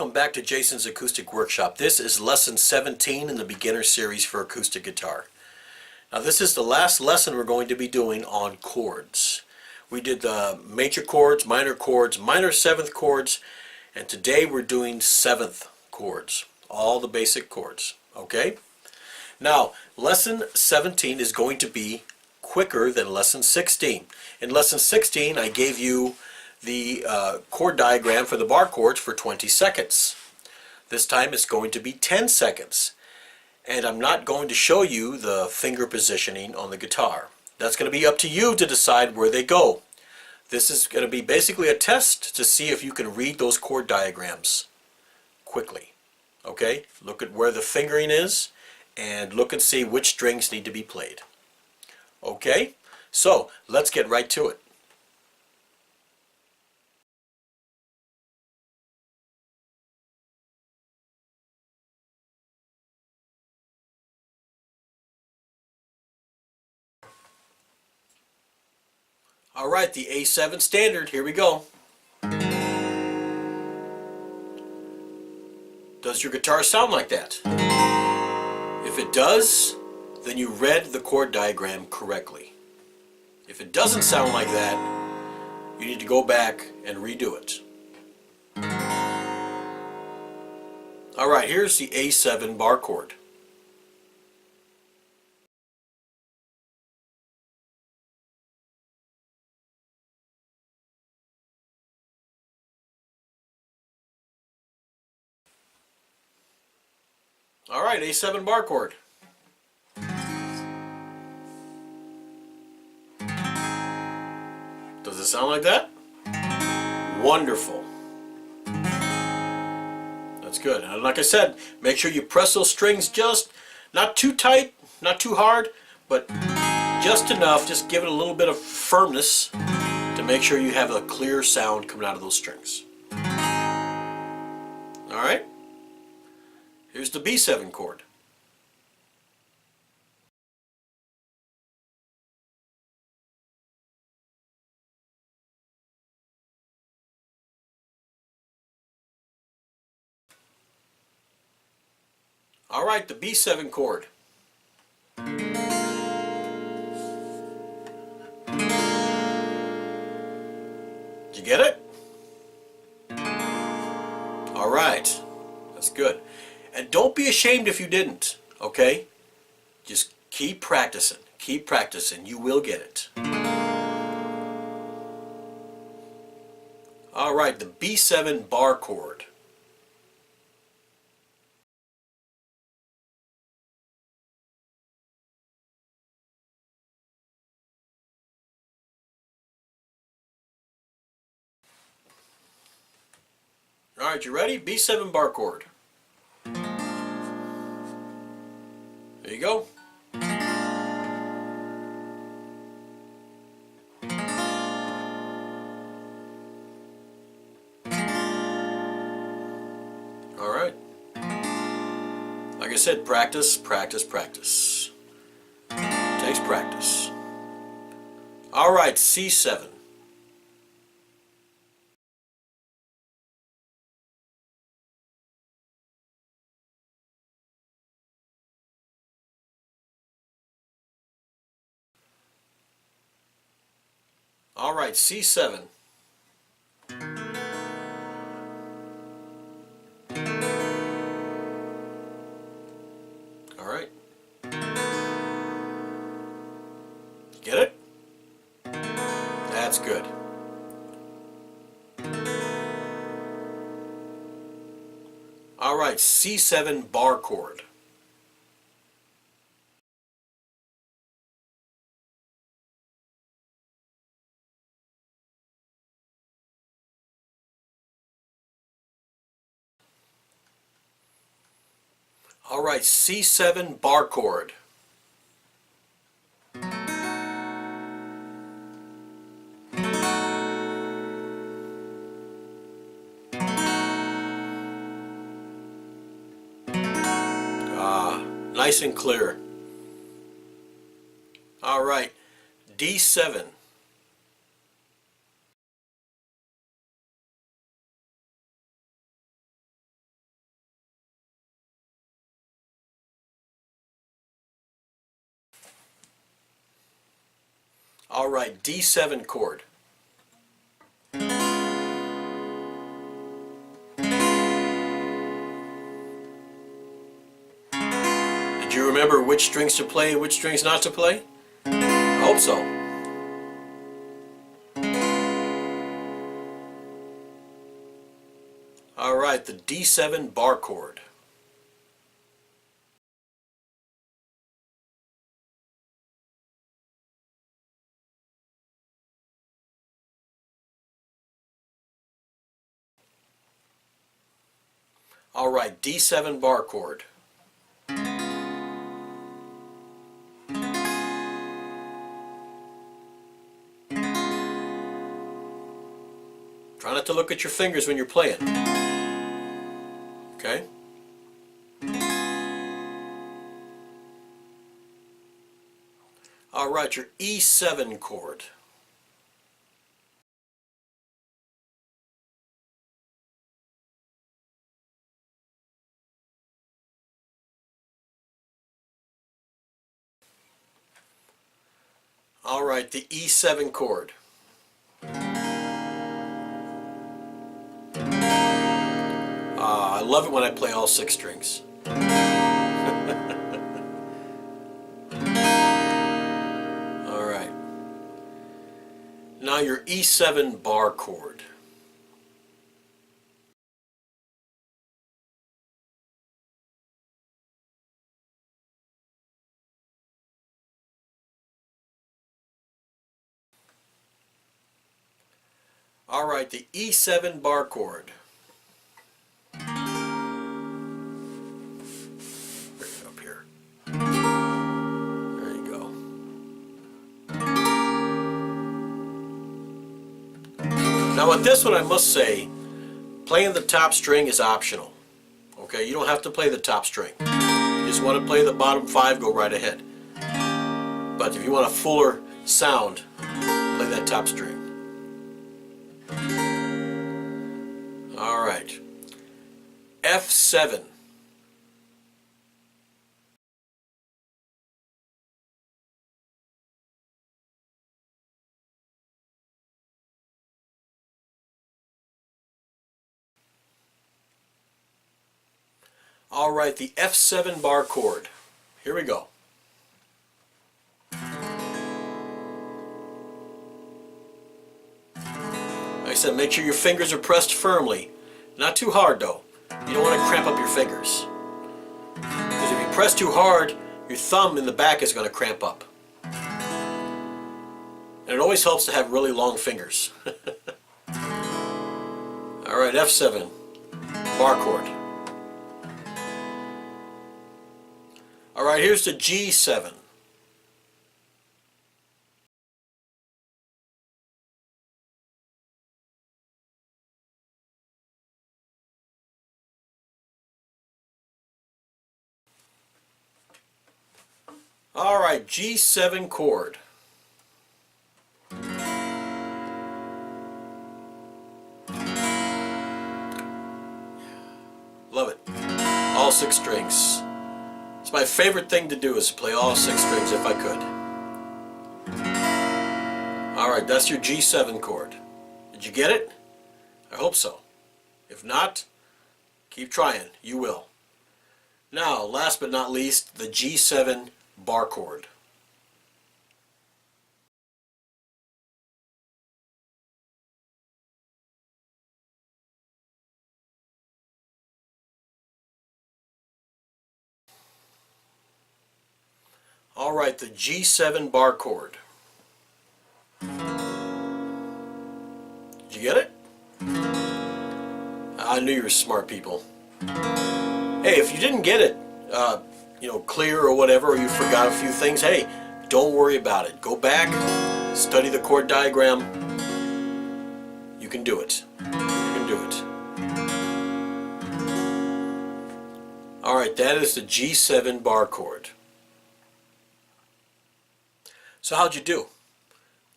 welcome back to Jason's Acoustic Workshop. This is lesson 17 in the beginner series for acoustic guitar. Now this is the last lesson we're going to be doing on chords. We did the major chords, minor 7th chords, and today we're doing 7th chords, all the basic chords, okay? Now lesson 17 is going to be quicker than lesson 16. In lesson 16 I gave you the chord diagram for the bar chords for 20 seconds. This time it's going to be 10 seconds. And I'm not going to show you the finger positioning on the guitar. That's going to be up to you to decide where they go. This is going to be basically a test to see if you can read those chord diagrams quickly. Okay? Look at where the fingering is and look and see which strings need to be played. Okay? So let's get right to it. Alright, the A7 standard, here we go. Does your guitar sound like that? If it does, then you read the chord diagram correctly. If it doesn't sound like that, you need to go back and redo it. Alright, here's the A7 bar chord. Alright, A7 bar chord. Does it sound like that? Wonderful. That's good. And like I said, make sure you press those strings just, not too tight, not too hard, but just enough. Just give it a little bit of firmness to make sure you have a clear sound coming out of those strings. Alright? Here's the B7 chord. Alright, the B7 chord. Did you get it? Alright, that's good. And don't be ashamed if you didn't, okay? Just keep practicing. Keep practicing. You will get it. Alright, the B7 bar chord. Alright, you ready? B7 bar chord. There you go. Alright. Like I said, practice, practice, practice. Takes practice. Alright, C7. Alright, C7. Alright. Get it? That's good. Alright, C7 bar chord. Alright, C7 bar chord. Nice and clear. Alright, D7. All right, D7 chord. Did you remember which strings to play and which strings not to play? I hope so. All right, the D7 bar chord. All right, D7 bar chord. Try not to look at your fingers when you're playing. Okay? All right, your E7 chord. All right, the E7 chord. I love it when I play all 6 strings. All right. Now your E7 bar chord. All right, the E7 bar chord. Bring it up here. There you go. Now with this one, I must say, playing the top string is optional. Okay, you don't have to play the top string. If you just want to play the bottom 5, go right ahead. But if you want a fuller sound, play that top string. All right. F7. All right, the F7 bar chord. Here we go. Like I said, make sure your fingers are pressed firmly. Not too hard though. You don't want to cramp up your fingers. Because if you press too hard, your thumb in the back is going to cramp up. And it always helps to have really long fingers. All right, F7, bar chord. All right, here's the G7. All right, G7 chord. Love it. All 6 strings. It's my favorite thing to do is to play all 6 strings if I could. All right, that's your G7 chord. Did you get it? I hope so. If not, keep trying. You will. Now, last but not least, the G7 bar chord. All right, the G7 bar chord. Did you get it? I knew you were smart people. Hey, if you didn't get it, clear or whatever, or you forgot a few things, hey, don't worry about it. Go back, study the chord diagram. You can do it. You can do it. All right, that is the G7 bar chord. So how'd you do?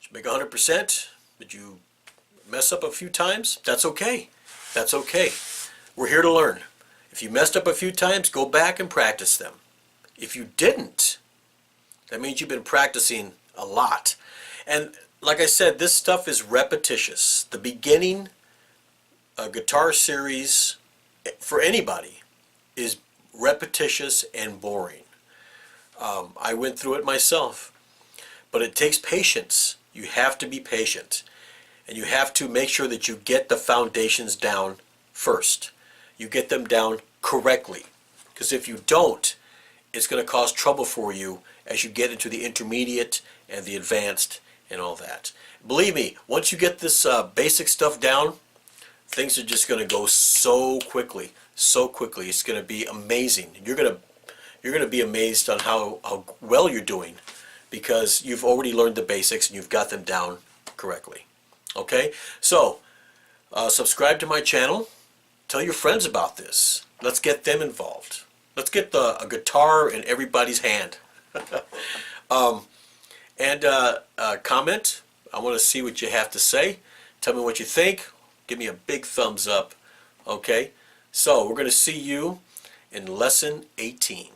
Did you make 100%? Did you mess up a few times? That's okay. That's okay. We're here to learn. If you messed up a few times, go back and practice them. If you didn't, that means you've been practicing a lot. And like I said, this stuff is repetitious. The beginning guitar series for anybody is repetitious and boring. I went through it myself, but it takes patience. You have to be patient, and you have to make sure that you get the foundations down first. You get them down correctly, because if you don't, it's going to cause trouble for you as you get into the intermediate and the advanced and all that. Believe me, once you get this basic stuff down, things are just going to go so quickly, so quickly. It's going to be amazing. You're going to be amazed on how well you're doing, because you've already learned the basics and you've got them down correctly. Okay, so subscribe to my channel. Tell your friends about this. Let's get them involved. Let's get a guitar in everybody's hand. Comment. I want to see what you have to say. Tell me what you think. Give me a big thumbs up. Okay, so we're going to see you in lesson 18.